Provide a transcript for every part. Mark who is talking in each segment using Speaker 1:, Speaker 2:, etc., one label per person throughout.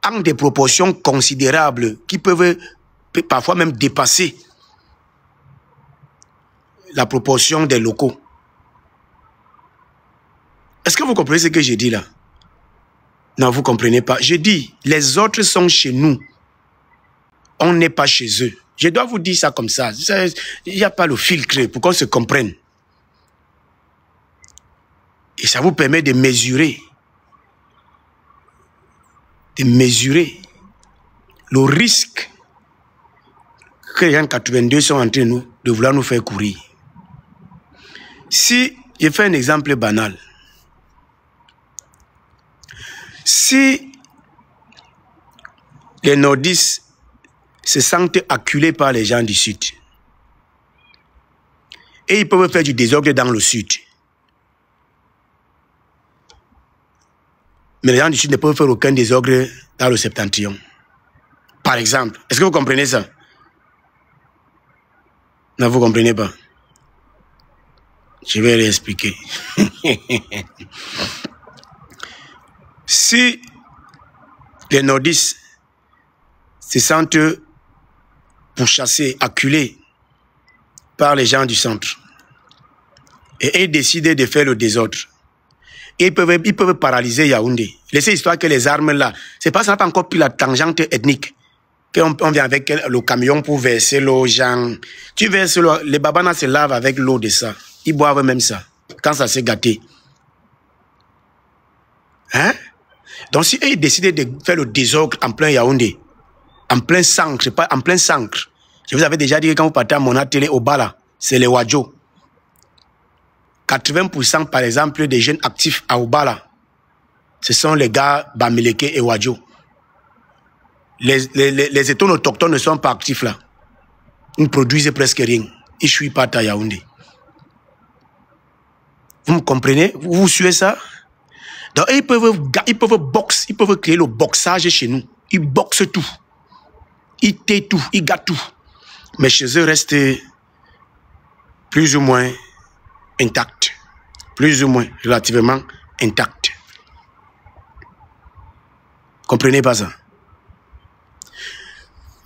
Speaker 1: en des proportions considérables qui peuvent parfois même dépasser la proportion des locaux. Est-ce que vous comprenez ce que je dis là? Non, vous ne comprenez pas. Je dis, les autres sont chez nous. On n'est pas chez eux. Je dois vous dire ça comme ça. Il n'y a pas le filtre pour qu'on se comprenne. Et ça vous permet de mesurer. Le risque que les gens 82 sont en train de vouloir nous faire courir. Si, je fais un exemple banal. Si les nordistes se sentent acculés par les gens du sud et ils peuvent faire du désordre dans le sud, mais les gens du sud ne peuvent faire aucun désordre dans le septentrion, par exemple. Est-ce que vous comprenez ça? Non, vous ne comprenez pas. Je vais réexpliquer. Si les nordistes se sentent pourchassés, acculés par les gens du centre, et ils décident de faire le désordre, ils peuvent paralyser Yaoundé. Laissez l'histoire que les armes là, c'est pas ça n'a pas encore pris la tangente ethnique, qu'on vient avec le camion pour verser l'eau aux gens. Tu verses l'eau, les babanas se lavent avec l'eau de ça. Ils boivent même ça, quand ça s'est gâté. Hein? Donc si ils décident de faire le désordre en plein Yaoundé, en plein centre, pas en plein centre. Je vous avais déjà dit que quand vous partez à mon atelier au Bala, c'est les Wadjo. 80% par exemple des jeunes actifs à Obala, ce sont les gars Bamileke et Wadjo. Les étoiles autochtones ne sont pas actifs là. Ils ne produisent presque rien. Ils ne chuient pas à Yaoundé. Vous me comprenez? Vous suivez ça? Donc ils peuvent boxer, ils peuvent créer le boxage chez nous. Ils boxent tout. Ils taillent tout, ils gâtent tout. Mais chez eux reste plus ou moins intact. Plus ou moins relativement intact. Comprenez pas ça?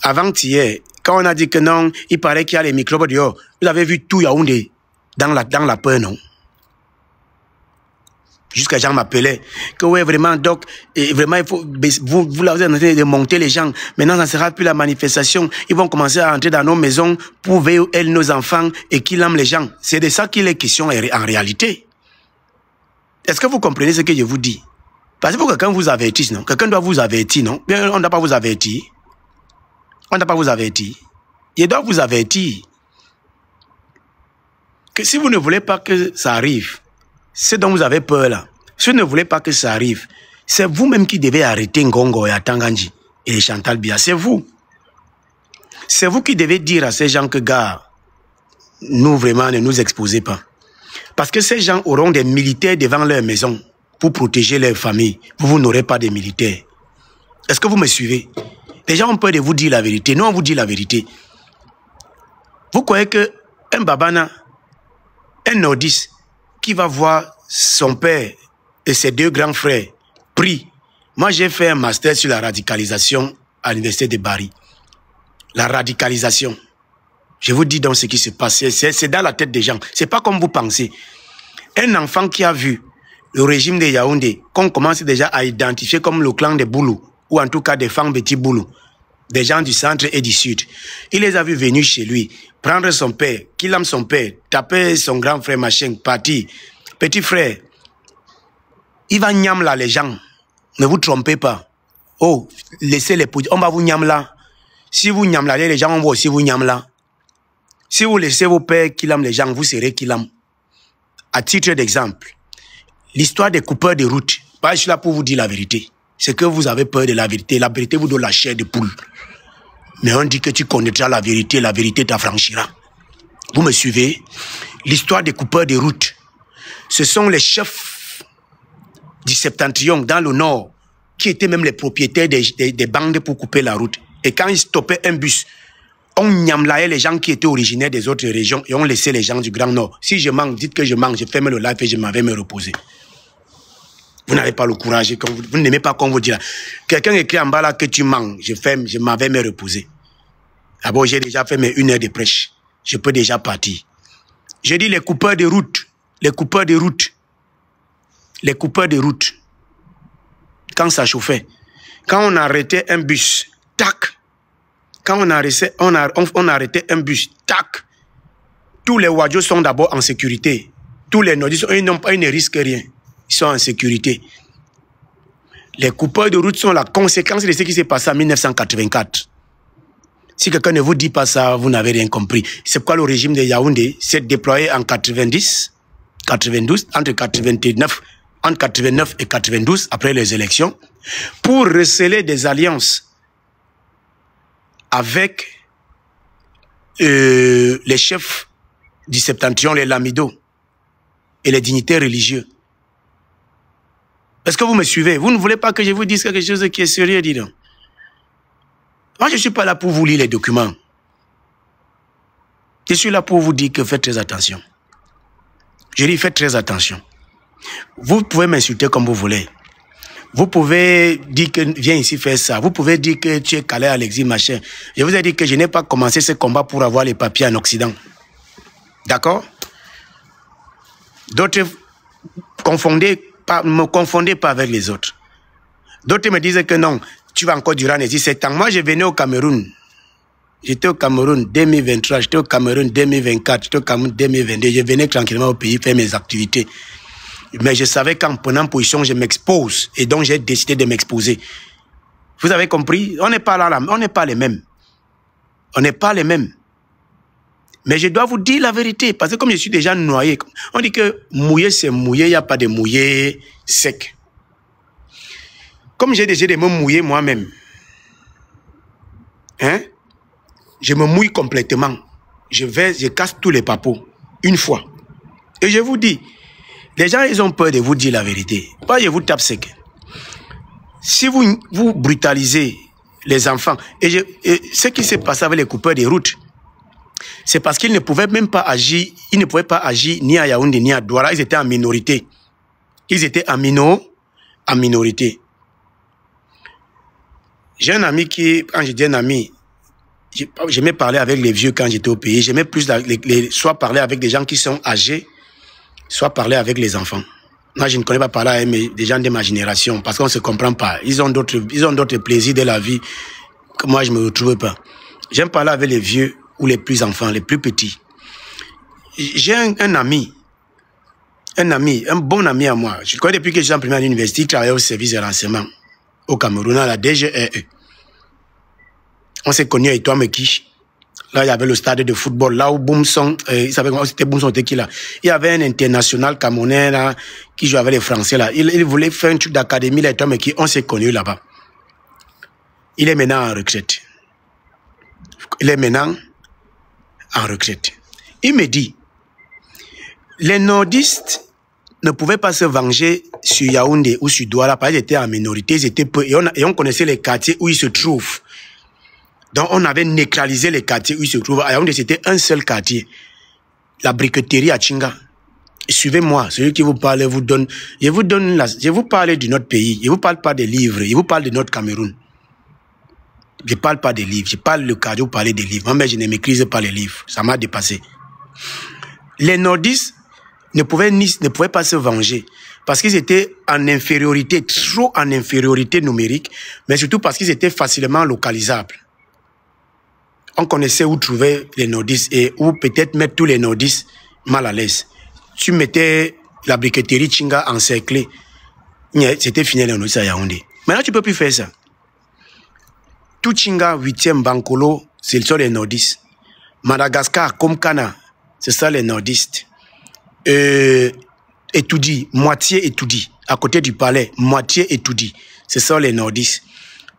Speaker 1: Avant-hier, quand on a dit que non, il paraît qu'il y a les microbes dehors, vous avez vu tout Yaoundé dans la peur, non? Jusqu'à gens m'appelaient que ouais vraiment donc vraiment il faut vous avez en train de monter les gens. Maintenant ça ne sera plus la manifestation. Ils vont commencer à entrer dans nos maisons pour veiller nos enfants et qu'ils aiment les gens. C'est de ça qu'il est question en réalité. Est-ce que vous comprenez ce que je vous dis? Parce qu'il faut que quelqu'un vous avertisse, non? Quelqu'un doit vous avertir, non? Bien, on ne doit pas vous avertir. On ne doit pas vous avertir. Il doit vous avertir que si vous ne voulez pas que ça arrive, ce dont vous avez peur là, si vous ne voulez pas que ça arrive, c'est vous-même qui devez arrêter Ngongo et Atanganji et Chantal Biya. C'est vous. C'est vous qui devez dire à ces gens que, gars, nous vraiment ne nous exposez pas. Parce que ces gens auront des militaires devant leur maison pour protéger leur famille. Vous n'aurez pas de militaires. Est-ce que vous me suivez? Les gens ont peur de vous dire la vérité. Nous, on vous dit la vérité. Vous croyez qu'un babana, un nordiste, qui va voir son père et ses deux grands frères pris. Moi, j'ai fait un master sur la radicalisation à l'université de Paris. La radicalisation. Je vous dis donc ce qui se passe. C'est dans la tête des gens. C'est pas comme vous pensez. Un enfant qui a vu le régime de Yaoundé, qu'on commence déjà à identifier comme le clan de Boulou, ou en tout cas des femmes petits Boulou, des gens du centre et du sud. Il les a vus venir chez lui, prendre son père, qu'il aime son père, taper son grand frère, machin, partir. Petit frère, il va niam là les gens. Ne vous trompez pas. Oh, laissez les poudres. On va vous niam là. Si vous niam là, les gens, on va aussi vous niam là. Si vous laissez vos pères qu'il aime les gens, vous serez qu'il aime. À titre d'exemple, l'histoire des coupeurs de route, pas je suis là pour vous dire la vérité. C'est que vous avez peur de la vérité. La vérité vous donne la chair de poule. Mais on dit que tu connaîtras la vérité t'affranchira. Vous me suivez? L'histoire des coupeurs de route, ce sont les chefs du septentrion dans le nord qui étaient même les propriétaires des bandes pour couper la route. Et quand ils stoppaient un bus, on niamlaait les gens qui étaient originaires des autres régions et on laissait les gens du Grand Nord. Si je manque, dites que je manque, je ferme le live et je m'en vais me reposer. Vous n'avez pas le courage, vous n'aimez pas qu'on vous dise. Quelqu'un écrit en bas là que tu manques. Je m'avais me reposer. Ah bon, j'ai déjà fait mes 1 heure de prêche. Je peux déjà partir. Je dis les coupeurs de route. Les coupeurs de route. Les coupeurs de route. Quand ça chauffait. Quand on arrêtait un bus, tac. Quand on arrêtait un bus, tac. Tous les Wadjo sont d'abord en sécurité. Tous les nordistes, ils ne risquent rien. Ils sont en sécurité. Les coupeurs de route sont la conséquence de ce qui s'est passé en 1984. Si quelqu'un ne vous dit pas ça, vous n'avez rien compris. C'est pourquoi le régime de Yaoundé s'est déployé en 90, 92, entre 89 et 92, après les élections, pour receler des alliances avec les chefs du Septentrion, les Lamido et les dignitaires religieux. Est-ce que vous me suivez? Vous ne voulez pas que je vous dise quelque chose qui est sérieux, dis donc. Moi, je ne suis pas là pour vous lire les documents. Je suis là pour vous dire que faites très attention. Je dis faites très attention. Vous pouvez m'insulter comme vous voulez. Vous pouvez dire que viens ici faire ça. Vous pouvez dire que tu es calé à l'exil, machin. Je vous ai dit que je n'ai pas commencé ce combat pour avoir les papiers en Occident. D'accord? D'autres, ne me confondez pas avec les autres. D'autres me disent que non, tu vas encore durer 7 ans. Moi, je venais au Cameroun. J'étais au Cameroun 2023, j'étais au Cameroun 2024, j'étais au Cameroun 2022. Je venais tranquillement au pays faire mes activités. Mais je savais qu'en prenant position, je m'expose. Et donc, j'ai décidé de m'exposer. Vous avez compris? On n'est pas là, on n'est pas les mêmes. On n'est pas les mêmes. Mais je dois vous dire la vérité, parce que comme je suis déjà noyé, on dit que mouiller, c'est mouiller, il n'y a pas de mouiller sec. Comme j'ai décidé de me mouiller moi-même, hein, je me mouille complètement. Je casse tous les papeaux, une fois. Et je vous dis, les gens, ils ont peur de vous dire la vérité. Pas je vous tape sec. Si vous brutalisez les enfants, et ce qui s'est passé avec les coupeurs des routes, c'est parce qu'ils ne pouvaient même pas agir, ils ne pouvaient pas agir ni à Yaoundé ni à Douala, ils étaient en minorité. Ils étaient en minorité. J'ai un ami qui, quand je dis un ami, j'aimais parler avec les vieux quand j'étais au pays, j'aimais plus soit parler avec des gens qui sont âgés, soit parler avec les enfants. Moi, je ne connais pas parler avec des gens de ma génération parce qu'on ne se comprend pas. Ils ont d'autres plaisirs de la vie que moi, je ne me retrouve pas. J'aime parler avec les vieux ou les plus enfants, les plus petits. J'ai un ami, un bon ami à moi. Je le connais depuis que j'étais en première à l'université, il travaillait au service de renseignement au Cameroun, à la DGRE. On s'est connus avec toi, Meki. Là, il y avait le stade de football, là où Boumson, il savait comment c'était Boumson, c'était qui là. Il y avait un international camerounais là, qui jouait avec les Français là. Il voulait faire un truc d'académie là, et toi, Meki, on s'est connus là-bas. Il est maintenant en retraite. Il est maintenant en retraite. Il me dit, les nordistes ne pouvaient pas se venger sur Yaoundé ou sur Douala parce qu'ils étaient en minorité, ils étaient peu, et on connaissait les quartiers où ils se trouvent. Donc on avait neutralisé les quartiers où ils se trouvent. À Yaoundé, c'était un seul quartier, la briqueterie à Chinga. Suivez-moi, celui qui vous parle vous donne, je vous parle de notre pays, je ne vous parle pas des livres, je vous parle de notre Cameroun. Je ne parle pas des livres, je parle le cardio, vous parlez des livres. Moi, mais je ne maîtrise pas les livres, ça m'a dépassé. Les nordistes ne pouvaient pas se venger parce qu'ils étaient en infériorité, trop en infériorité numérique, mais surtout parce qu'ils étaient facilement localisables. On connaissait où trouver les nordistes et où peut-être mettre tous les nordistes mal à l'aise. Tu mettais la briqueterie Chinga encerclée, c'était fini les nordistes à Yaoundé. Maintenant, tu ne peux plus faire ça. Tout Chinga, 8e, Bankolo, ce sont les nordistes. Madagascar, Komkana, ce sont les nordistes. Etoudi, moitié Etoudi, à côté du palais, moitié Etoudi, ce sont les nordistes.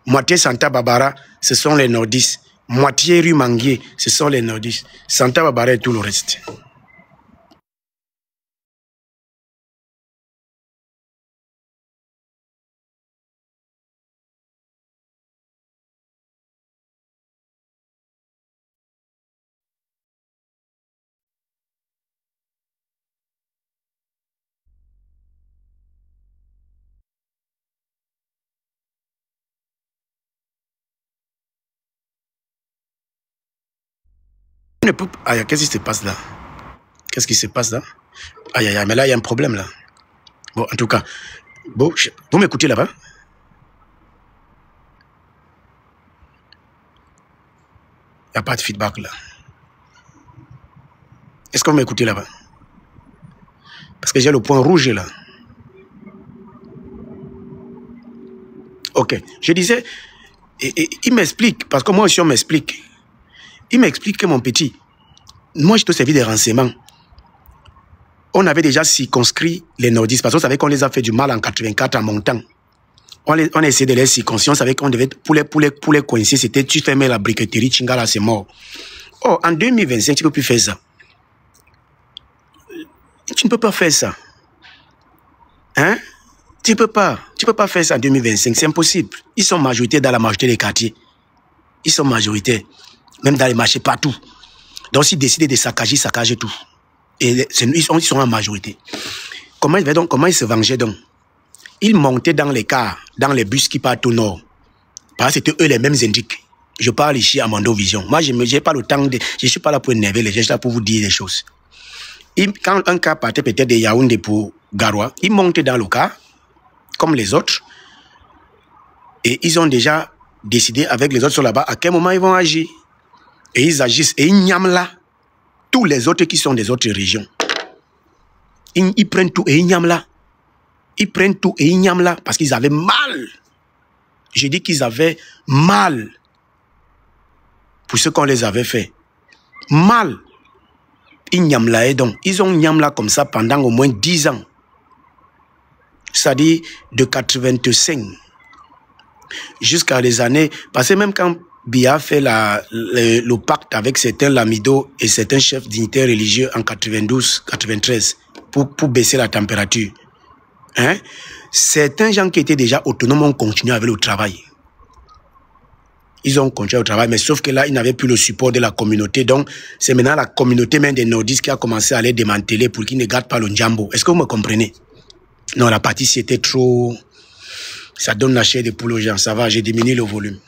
Speaker 1: Moitié Santa Barbara, ce sont les nordistes. Moitié rue Manguier, ce sont les nordistes. Santa Barbara et tout le reste. ne peux pas... Aïe, qu'est-ce qui se passe là? Qu'est-ce qui se passe là? Aïe, aïe, mais là, il y a un problème là. Bon, en tout cas, bon, vous m'écoutez là-bas? Il n'y a pas de feedback là. Est-ce que vous m'écoutez là-bas? Parce que j'ai le point rouge là. Ok, je disais, il m'explique, parce que moi aussi on m'explique. Il m'explique que mon petit, moi je te servis des renseignements. On avait déjà circonscrit les nordistes, parce qu'on savait qu'on les a fait du mal en 84 en montant. On a essayé de les circonscrire, on savait qu'on devait, pour les coincer, c'était tu fermais la briqueterie, Chingala c'est mort. Oh, en 2025, tu ne peux plus faire ça. Tu ne peux pas faire ça. Hein? Tu ne peux pas faire ça en 2025, c'est impossible. Ils sont majoritaires dans la majorité des quartiers. Ils sont majoritaires, même dans les marchés, partout. Donc, s'ils décident de saccager, ils saccagent tout. Et ils sont en majorité. Comment ils se vengeaient donc? Ils montaient dans les cars, dans les bus qui partent au nord. Parce que c'était eux les mêmes indiques. Je parle ici à Mando Vision. Moi, je n'ai pas le temps de... Je ne suis pas là pour énerver les gens, je suis là pour vous dire des choses. Quand un car partait peut-être de Yaoundé pour Garoua, ils montaient dans le car, comme les autres, et ils ont déjà décidé avec les autres sur là-bas à quel moment ils vont agir. Et ils agissent, et ils niament là tous les autres qui sont des autres régions. Ils prennent tout et ils niament là. Ils prennent tout et ils niament là parce qu'ils avaient mal. Je dis qu'ils avaient mal pour ce qu'on les avait fait. Mal. Ils niament là et donc, ils ont niament là comme ça pendant au moins 10 ans. C'est-à-dire de 85 jusqu'à les années... Parce que même quand Biya fait le pacte avec certains lamidos et certains chefs dignitaires religieux en 92-93 pour baisser la température, hein? Certains gens qui étaient déjà autonomes ont continué avec le travail. Ils ont continué au travail, mais sauf que là, ils n'avaient plus le support de la communauté. Donc, c'est maintenant la communauté même des nordistes qui a commencé à les démanteler pour qu'ils ne gardent pas le Njambo. Est-ce que vous me comprenez? Non, la partie, c'était trop... Ça donne la chair de poule aux gens. Ça va, j'ai diminué le volume.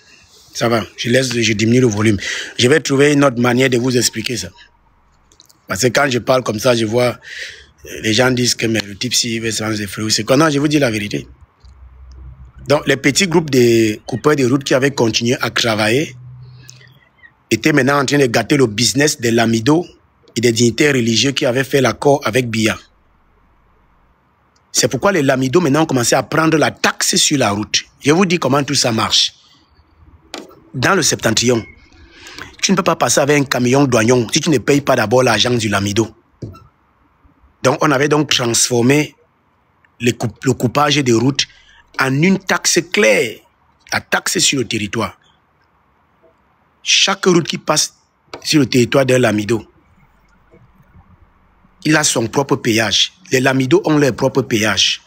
Speaker 1: Ça va, je diminue le volume. Je vais trouver une autre manière de vous expliquer ça. Parce que quand je parle comme ça, je vois... Les gens disent que mais le type s'il veut sans effet. C'est quoi? Non, je vous dis la vérité. Donc, les petits groupes de coupeurs de route qui avaient continué à travailler étaient maintenant en train de gâter le business des lamidos et des dignitaires religieux qui avaient fait l'accord avec Biya. C'est pourquoi les lamidos maintenant ont commencé à prendre la taxe sur la route. Je vous dis comment tout ça marche. Dans le septentrion, tu ne peux pas passer avec un camion douanion si tu ne payes pas d'abord l'argent du lamido. Donc, on avait donc transformé le coupage de route en une taxe claire, la taxe sur le territoire. Chaque route qui passe sur le territoire d'un lamido, il a son propre péage. Les lamidos ont leur propre péage.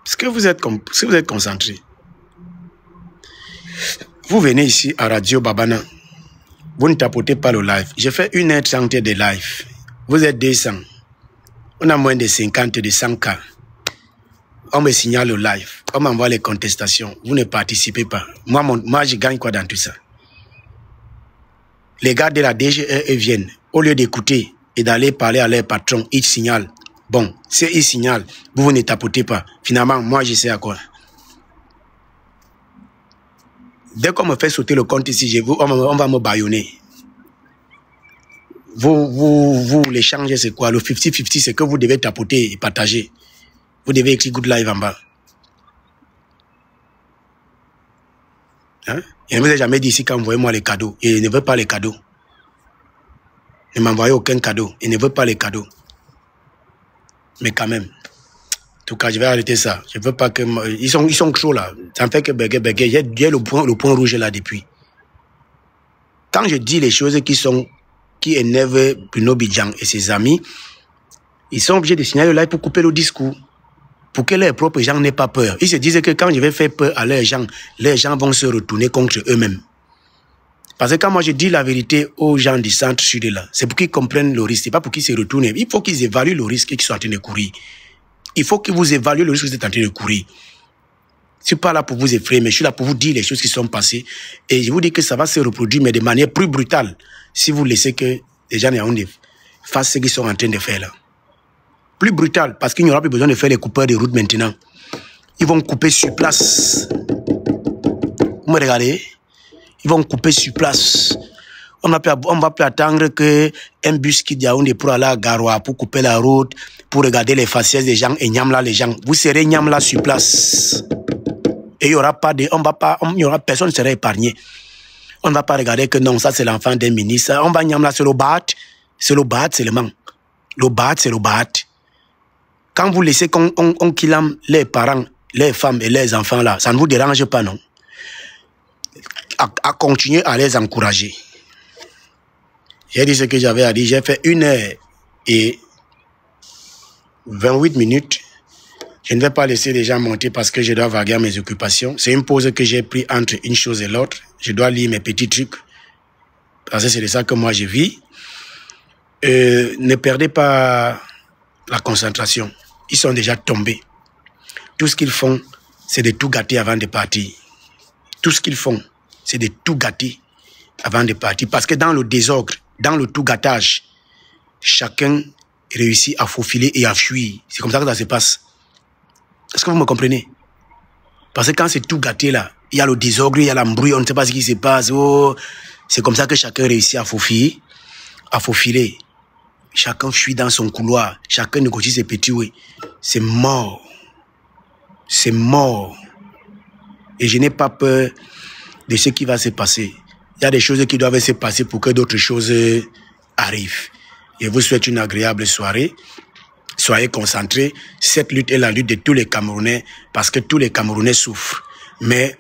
Speaker 1: Est-ce que vous êtes concentré? Vous venez ici à Radio Babana, vous ne tapotez pas le live. J'ai fait 1h30 de live. Vous êtes 200. On a moins de 50, de 100K. On me signale le live. On m'envoie les contestations. Vous ne participez pas. Moi, je gagne quoi dans tout ça? Les gars de la DGE viennent. Au lieu d'écouter et d'aller parler à leur patron, ils signalent. Bon, si ils signalent, vous ne tapotez pas. Finalement, moi, je sais à quoi. Dès qu'on me fait sauter le compte ici, on va me bâillonner. Vous l'échange, c'est quoi? Le 50-50, c'est que vous devez tapoter et partager. Vous devez écrire good live en bas. Hein? Il ne vous a jamais dit ici qu'envoyez-moi les cadeaux. Il ne veut pas les cadeaux. Ne m'envoyez aucun cadeau. Il ne veut pas les cadeaux. Mais quand même. En tout cas, je vais arrêter ça. Je ne veux pas que... Ils sont chauds là. Ça me fait que bégué. J'ai le point rouge là depuis. Quand je dis les choses qui énervent Bruno Bidjan et ses amis, ils sont obligés de signaler le live pour couper le discours. Pour que leurs propres gens n'aient pas peur. Ils se disent que quand je vais faire peur à leurs gens vont se retourner contre eux-mêmes. Parce que quand moi je dis la vérité aux gens du centre sud là, c'est pour qu'ils comprennent le risque, c'est pas pour qu'ils se retournent. Il faut qu'ils évaluent le risque qu'ils sont en train de courir. Il faut que vous évaluez le risque que vous êtes en train de courir. Je ne suis pas là pour vous effrayer, mais je suis là pour vous dire les choses qui sont passées. Et je vous dis que ça va se reproduire, mais de manière plus brutale, si vous laissez que les gens fassent ce qu'ils sont en train de faire là. Plus brutal, parce qu'il n'y aura plus besoin de faire les coupeurs de route maintenant. Ils vont couper sur place. Vous me regardez? Ils vont couper sur place. On va plus attendre qu'un bus qui Yaoundé pour aller à Garoua, pour couper la route, pour regarder les faciès des gens et Niamla les gens. Vous serez Niamla sur place. Et il n'y aura pas de... personne ne sera épargné. On ne va pas regarder que non, ça c'est l'enfant d'un ministre. On va Niamla sur le bat. C'est le bat seulement. Le bat, c'est le bat. Quand vous laissez qu'on killame les parents, les femmes et les enfants là, ça ne vous dérange pas, non? À continuer à les encourager. J'ai dit ce que j'avais à dire. J'ai fait 1h28 minutes. Je ne vais pas laisser les gens monter parce que je dois vaguer à mes occupations. C'est une pause que j'ai prise entre une chose et l'autre. Je dois lire mes petits trucs. Parce que c'est de ça que moi je vis. Ne perdez pas la concentration. Ils sont déjà tombés. Tout ce qu'ils font, c'est de tout gâter avant de partir. Tout ce qu'ils font, c'est de tout gâter avant de partir. Parce que dans le désordre, dans le tout gâtage, chacun réussit à faufiler et à fuir. C'est comme ça que ça se passe. Est-ce que vous me comprenez? Parce que quand c'est tout gâté là, il y a le désordre, il y a l'embrouille, on ne sait pas ce qui se passe. Oh, c'est comme ça que chacun réussit à faufiler. Chacun fuit dans son couloir. Chacun négocie ses petits oui. C'est mort. C'est mort. Et je n'ai pas peur de ce qui va se passer. Il y a des choses qui doivent se passer pour que d'autres choses arrivent. Je vous souhaite une agréable soirée. Soyez concentrés. Cette lutte est la lutte de tous les Camerounais parce que tous les Camerounais souffrent. Mais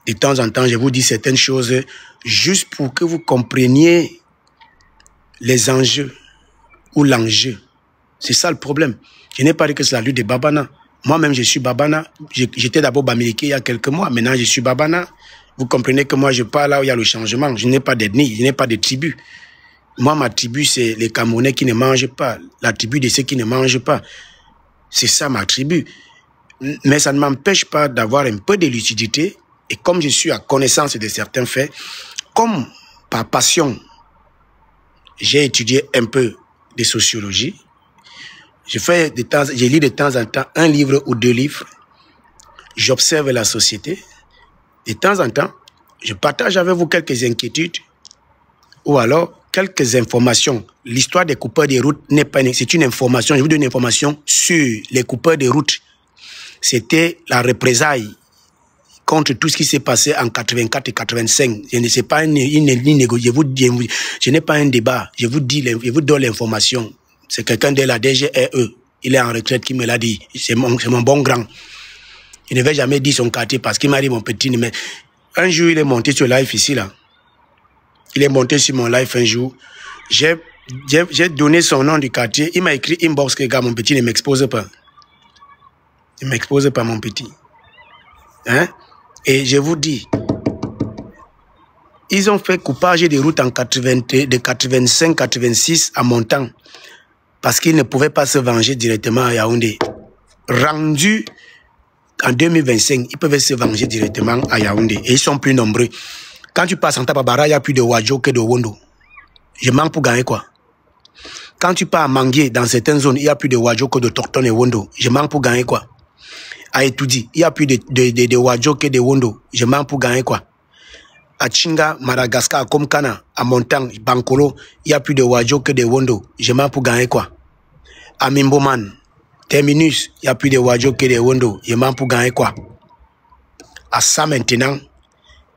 Speaker 1: de temps en temps, je vous dis certaines choses juste pour que vous compreniez les enjeux ou l'enjeu. C'est ça le problème. Je n'ai pas dit que c'est la lutte de Babana. Moi-même, je suis Babana. J'étais d'abord Bamileke il y a quelques mois. Maintenant, je suis Babana. Vous comprenez que moi, je pars là où il y a le changement. Je n'ai pas d'ethnie, je n'ai pas de tribu. Moi, ma tribu, c'est les Camerounais qui ne mangent pas. La tribu de ceux qui ne mangent pas. C'est ça ma tribu. Mais ça ne m'empêche pas d'avoir un peu de lucidité. Et comme je suis à connaissance de certains faits, comme par passion, j'ai étudié un peu de sociologie. Je lis de temps en temps un livre ou deux livres. J'observe la société. De temps en temps, je partage avec vous quelques inquiétudes ou alors quelques informations. L'histoire des coupeurs de route n'est pas... C'est une information, je vous donne une information sur les coupeurs de route. C'était la représaille contre tout ce qui s'est passé en 84 et 85. Je ne sais pas je n'ai pas un débat. Je vous donne l'information. C'est quelqu'un de la DGRE. Il est en retraite qui me l'a dit. C'est mon bon grand. Il ne vais jamais dire son quartier parce qu'il m'a dit mon petit. Mais un jour, il est monté sur live ici, là. Il est monté sur mon live un jour. J'ai donné son nom du quartier. Il m'a écrit inbox que, gars, mon petit ne m'expose pas. Ne m'expose pas, mon petit. Hein? Et je vous dis, ils ont fait coupage des routes en de 85-86 à Montant parce qu'ils ne pouvaient pas se venger directement à Yaoundé. Rendu en 2025, ils peuvent se venger directement à Yaoundé. Et ils sont plus nombreux. Quand tu passes en Tababara, il y a plus de Wadjo que de Wondo. Je manque pour gagner quoi? Quand tu pars à Mangué, dans certaines zones, il y a plus de Wadjo que de Torton et Wondo. Je manque pour gagner quoi? À Etoudi, il y a plus de Wadjo que de Wondo. Je manque pour gagner quoi? À Chinga, Madagascar, à Komkana, à Montagne, Bankolo, il y a plus de Wadjo que de Wondo. Je manque pour gagner quoi? À Mimboman, Terminus, il y a plus de Wadjo que de Wondo. Je manque pour gagner quoi? À ça maintenant,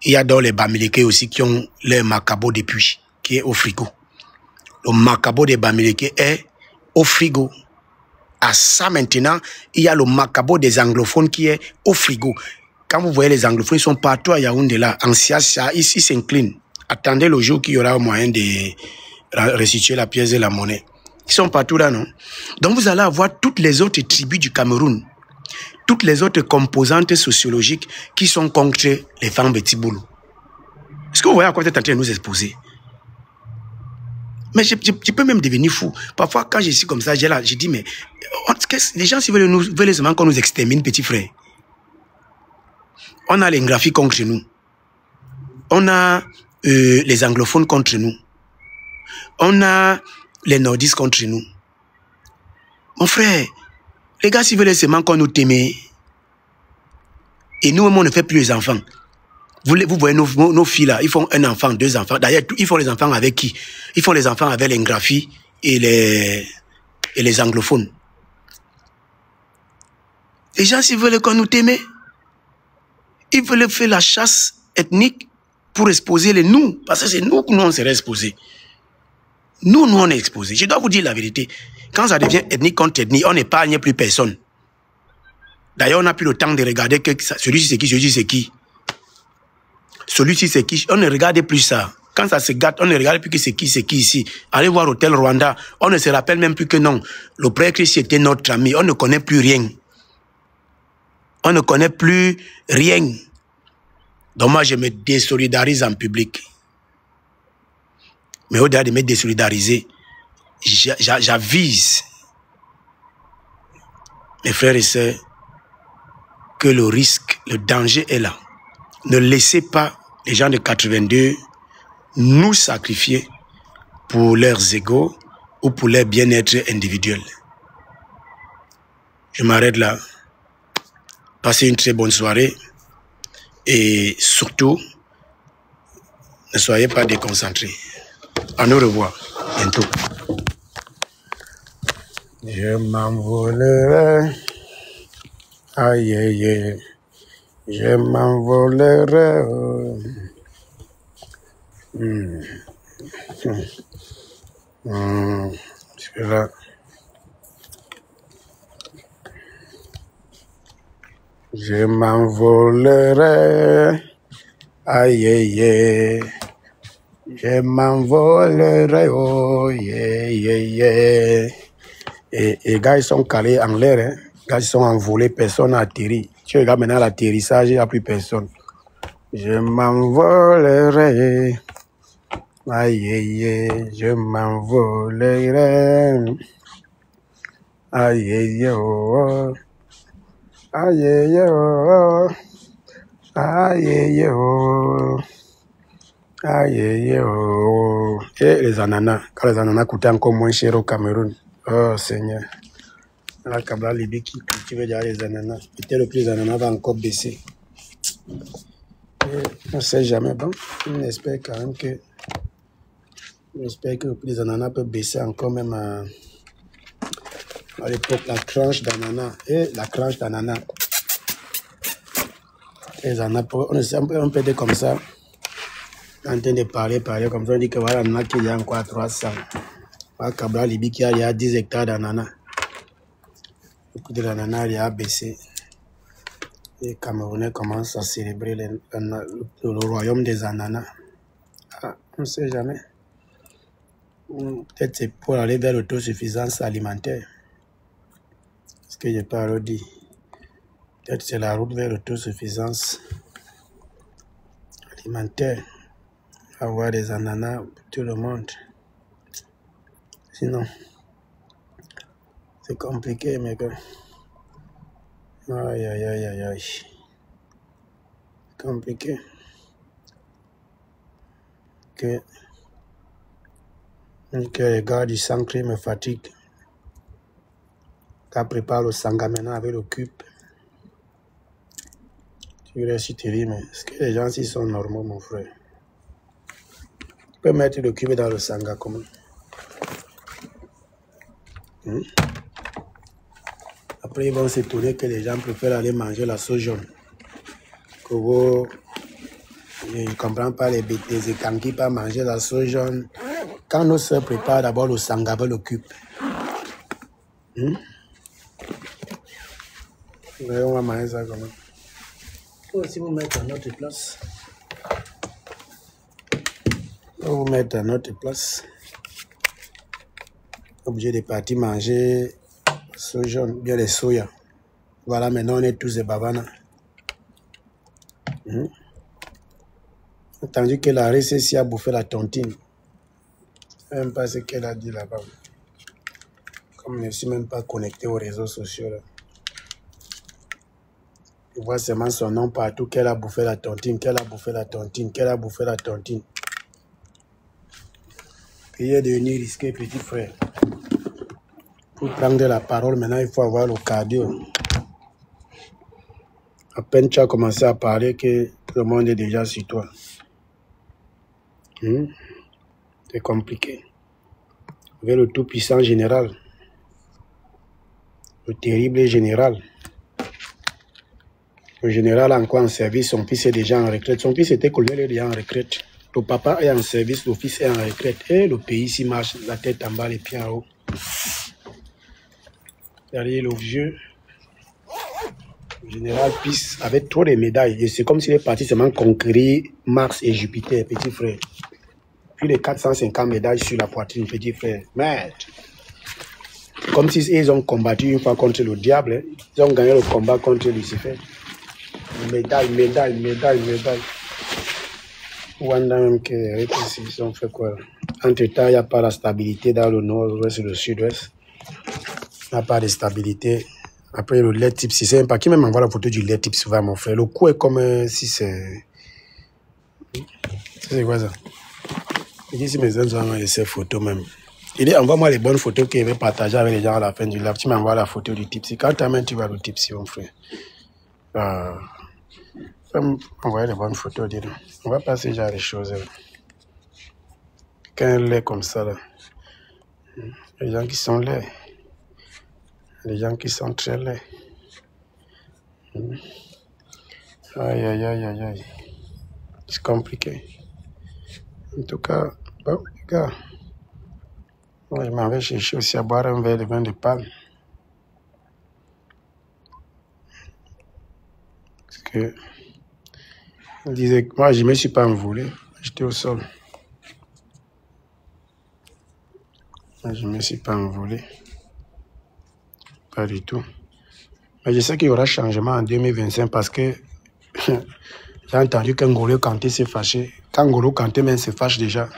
Speaker 1: il y a dans les Bamileke aussi qui ont le macabo depuis, qui est au frigo. Le macabo des Bamileke est au frigo. À ça maintenant, il y a le macabo des anglophones qui est au frigo. Quand vous voyez les anglophones, ils sont partout à Yaoundé là. En Siassa, ici s'inclinent. Attendez le jour qu'il y aura moyen de restituer la pièce et la monnaie. Ils sont partout là, non? Donc vous allez avoir toutes les autres tribus du Cameroun, toutes les autres composantes sociologiques qui sont contre les femmes Betiboulou. Est-ce que vous voyez à quoi tu es en train de nous exposer? Mais je peux même devenir fou. Parfois, quand je suis comme ça, je dis, mais les gens veulent seulement qu'on nous extermine, petit frère. On a les graphiques contre nous. On a les anglophones contre nous. On a les nordistes contre nous. Mon frère, les gars, s'ils veulent seulement qu'on nous t'aime, et nous, on ne fait plus les enfants. Vous voyez nos filles là, ils font un enfant, 2 enfants. D'ailleurs, ils font les enfants avec qui? Ils font les enfants avec les graphies et les anglophones. Les gens, s'ils veulent qu'on nous t'aime, ils veulent faire la chasse ethnique pour exposer les nous. Parce que c'est nous que nous, on serait exposés. Nous, on est exposés. Je dois vous dire la vérité. Quand ça devient ethnique contre ethnie, on n'épargne plus personne. D'ailleurs, on n'a plus le temps de regarder que celui-ci c'est qui, celui-ci c'est qui. Celui-ci c'est qui. On ne regarde plus ça. Quand ça se gâte, on ne regarde plus que c'est qui ici. Allez voir Hôtel Rwanda. On ne se rappelle même plus que non. Le Père Christ était notre ami. On ne connaît plus rien. On ne connaît plus rien. Donc moi, je me désolidarise en public. Mais au-delà de me désolidariser, j'avise mes frères et sœurs que le risque, le danger est là. Ne laissez pas les gens de 82 nous sacrifier pour leurs égos ou pour leur bien-être individuel. Je m'arrête là. Passez une très bonne soirée et surtout, ne soyez pas déconcentrés. À nous revoir bientôt. Je m'envolerai. Aïe, aïe, aïe. Je m'envolerai. Là. Je m'envolerai. Aïe, aïe, aïe. Je m'envolerai. Oh, yeah, yeah, yeah. Et les gars, ils sont calés en l'air. Hein. Les gars, ils sont envolés. Personne n'a atterri. Tu regardes maintenant l'atterrissage, il n'y a plus personne. Je m'envolerai. Aïe, aïe, aïe. Je m'envolerai. Aïe, aïe, oh. Aïe, aïe, oh. Aïe, aïe, oh. Aïe, aïe, oh. Et les ananas. Quand les ananas coûtaient encore moins cher au Cameroun. Oh, Seigneur. La Kabla Libye qui cultive déjà les ananas. Peut-être que les ananas vont encore baisser. Et on ne sait jamais. Bon, on espère quand même que... J'espère que les ananas peuvent baisser encore même à l'époque. La tranche d'ananas. Et la tranche d'ananas. Les ananas, on peut dire comme ça. En train de parler comme ça, on dit que voilà, l'ananas qu'il y a encore à 300. Voilà, Kabla Libye qui a 10 hectares d'ananas. Le coût de l'ananas a baissé. Les Camerounais commencent à célébrer le royaume des ananas. Ah, on ne sait jamais. Peut-être c'est pour aller vers l'autosuffisance alimentaire. Ce que je parle dit. Peut-être c'est la route vers l'autosuffisance alimentaire. Avoir des ananas pour tout le monde. Sinon, c'est compliqué, mais que... Aïe, aïe, aïe, aïe, aïe. Compliqué. Que les gars du Sancré me fatiguent. Quand prépare le Sanga maintenant avec le cube. Tu restes, tu te dis, mais est-ce que les gens ici sont normaux, mon frère? Tu peux mettre le cube dans le Sanga comment? Après, ils vont s'étonner que les gens préfèrent aller manger la sauce jaune. Que vous... Je ne comprends pas les bêtises quand qui pas manger la sauce jaune. Quand nos soeurs préparent d'abord le Sanga avec le cube. On va manger ça comment? Il faut aussi vous mettre à notre place. Vous mettre à notre place. Obligé de partir manger sauce jaune, bien les soya. Voilà, maintenant on est tous des bavanas. Attendu que la RCC a bouffé la tontine. Je ne sais même pas ce qu'elle a dit là-bas. Comme je ne suis même pas connecté aux réseaux sociaux. Là. Je vois seulement son nom partout, qu'elle a bouffé la tontine, qu'elle a bouffé la tontine, qu'elle a bouffé la tontine. Il est devenu risqué, petit frère. Pour prendre la parole, maintenant, il faut avoir le cardio. À peine tu as commencé à parler que le monde est déjà sur toi. C'est compliqué. Avec le tout-puissant général. Le terrible général. Le général a encore en service, son fils est déjà en retraite. Son fils était colonel, il est déjà en retraite. Le papa est en service, le fils est en retraite. Et le pays s'y marche, la tête en bas, les pieds en haut. Derrière le vieux, le général Pisse avec trop de médailles. Et c'est comme s'il est parti seulement conquérir Mars et Jupiter, petit frère. Puis les 450 médailles sur la poitrine, petit frère. Merde. Comme s'ils ont combattu une fois contre le diable. Ils ont gagné le combat contre Lucifer. Médaille, médaille, médaille, médaille. Wanda même ils ont fait quoi? Entre-temps, il n'y a pas la stabilité dans le nord, l'ouest et le sud-ouest. Il n'y a pas de stabilité. Après, le lait type, c'est un qui même m'envoie la photo du lait type souvent, mon frère. Le cou est comme si c'est... C'est quoi ça? Il dit si mes amis ont laissé photos même. Il dit envoie-moi les bonnes photos qu'il veut partager avec les gens à la fin du live. Tu m'envoies la photo du type. Quand tu vas le type, mon frère. Envoyer les bonnes photos, dis-nous. On va passer genre les choses. Quand elle est comme ça, là. Les gens qui sont laids. Les gens qui sont très laids. Aïe, aïe, aïe, aïe, aïe. C'est compliqué. En tout cas, bon, les gars, moi, je m'en vais chercher aussi à boire un verre de vin de palme. Parce que, je disais, moi, je ne me suis pas envolé. J'étais au sol. Moi, je ne me suis pas envolé. Pas du tout. Mais je sais qu'il y aura changement en 2025 parce que j'ai entendu qu'Ngolo Kanté s'est fâché. Qu'Ngolo Kanté même se fâche déjà.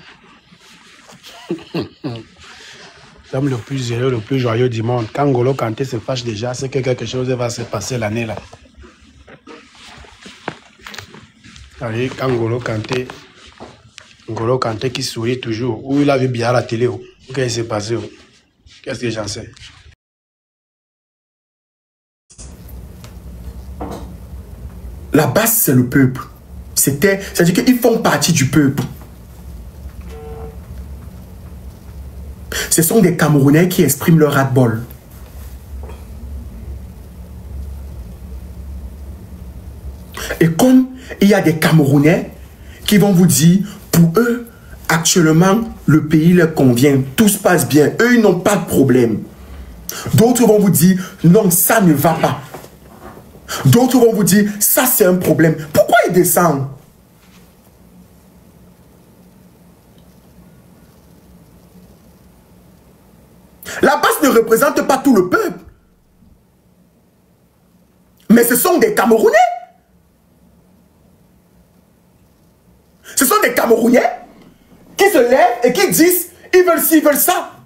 Speaker 1: L'homme le plus heureux, le plus joyeux du monde. Quand N'Golo Kanté se fâche déjà, c'est que quelque chose va se passer l'année là. Allez, quand N'Golo Kanté qui sourit toujours, ou il a vu bien à la télé, qu'est-ce qui s'est passé? Qu'est-ce que j'en sais?
Speaker 2: La base, c'est le peuple. C'est-à-dire qu'ils font partie du peuple. Ce sont des Camerounais qui expriment leur ras-le-bol. Et comme il y a des Camerounais qui vont vous dire, pour eux, actuellement, le pays leur convient, tout se passe bien, eux, ils n'ont pas de problème. D'autres vont vous dire, non, ça ne va pas. D'autres vont vous dire, ça c'est un problème. Pourquoi ils descendent? La base ne représente pas tout le peuple. Mais ce sont des Camerounais. Ce sont des Camerounais qui se lèvent et qui disent, ils veulent ci, ils veulent ça.